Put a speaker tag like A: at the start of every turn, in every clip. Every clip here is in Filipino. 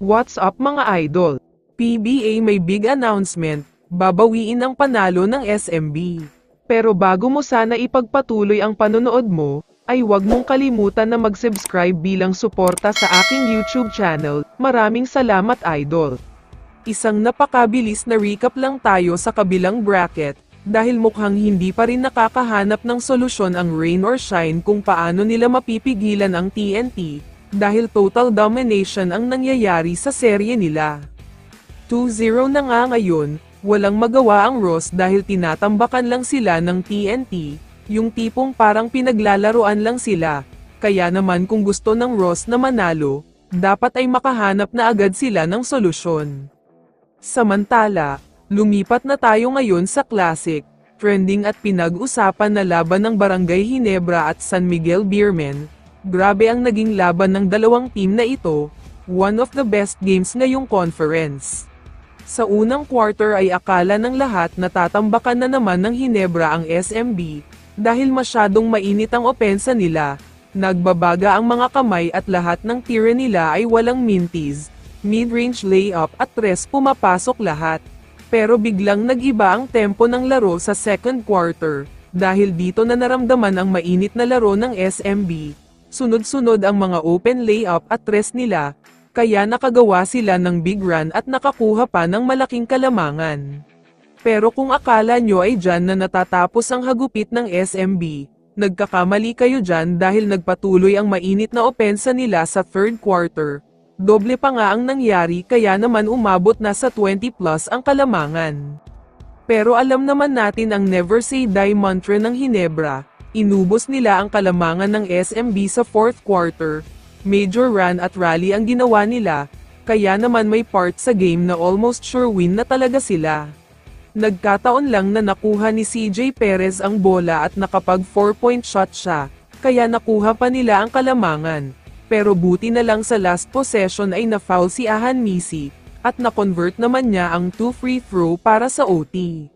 A: What's up mga idol? PBA may big announcement, babawiin ang panalo ng SMB. Pero bago mo sana ipagpatuloy ang panonood mo, ay huwag mong kalimutan na mag-subscribe bilang suporta sa aking YouTube channel. Maraming salamat idol. Isang napakabilis na recap lang tayo sa kabilang bracket, dahil mukhang hindi pa rin nakakahanap ng solusyon ang rain or shine kung paano nila mapipigilan ang TNT. Dahil total domination ang nangyayari sa serye nila. 2-0 na nga ngayon, walang magawa ang Ross dahil tinatambakan lang sila ng TNT, yung tipong parang pinaglalaruan lang sila, kaya naman kung gusto ng Ross na manalo, dapat ay makahanap na agad sila ng solusyon. Samantala, lumipat na tayo ngayon sa Classic, trending at pinag-usapan na laban ng Barangay Ginebra at San Miguel Beermen. Grabe ang naging laban ng dalawang team na ito, one of the best games ngayong conference. Sa unang quarter ay akala ng lahat na tatambakan na naman ng Ginebra ang SMB, dahil masyadong mainit ang opensa nila, nagbabaga ang mga kamay at lahat ng tira nila ay walang minties, mid-range layup at tres pumapasok lahat. Pero biglang nag-iba ang tempo ng laro sa second quarter, dahil dito na naramdaman ang mainit na laro ng SMB. Sunod-sunod ang mga open layup at tres nila, kaya nakagawa sila ng big run at nakakuha pa ng malaking kalamangan. Pero kung akala nyo ay dyan na natatapos ang hagupit ng SMB, nagkakamali kayo dyan dahil nagpatuloy ang mainit na opensa nila sa third quarter. Doble pa nga ang nangyari kaya naman umabot na sa 20 plus ang kalamangan. Pero alam naman natin ang never say die mantra ng Ginebra. Inubos nila ang kalamangan ng SMB sa fourth quarter, major run at rally ang ginawa nila, kaya naman may part sa game na almost sure win na talaga sila. Nagkataon lang na nakuha ni CJ Perez ang bola at nakapag 4-point shot siya, kaya nakuha pa nila ang kalamangan, pero buti na lang sa last possession ay na-foul si Ahan Misi, at na-convert naman niya ang 2 free throw para sa OT.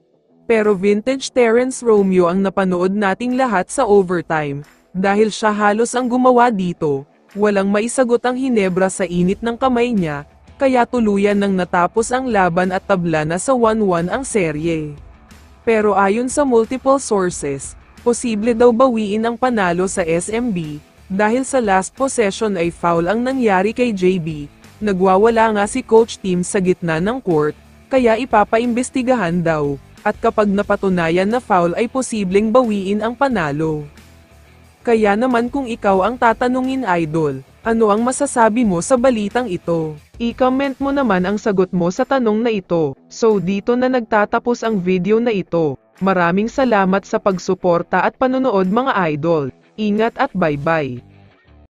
A: Pero vintage Terrence Romeo ang napanood nating lahat sa overtime, dahil siya halos ang gumawa dito, walang maisagot ang Ginebra sa init ng kamay niya, kaya tuluyan nang natapos ang laban at tabla na sa 1-1 ang serye. Pero ayon sa multiple sources, posible daw bawiin ang panalo sa SMB, dahil sa last possession ay foul ang nangyari kay JB, nagwawala nga si Coach Tim sa gitna ng court, kaya ipapaimbestigahan daw. At kapag napatunayan na foul ay posibleng bawiin ang panalo. Kaya naman kung ikaw ang tatanungin idol, ano ang masasabi mo sa balitang ito? I-comment mo naman ang sagot mo sa tanong na ito. So dito na nagtatapos ang video na ito. Maraming salamat sa pagsuporta at panonood mga idol. Ingat at bye-bye.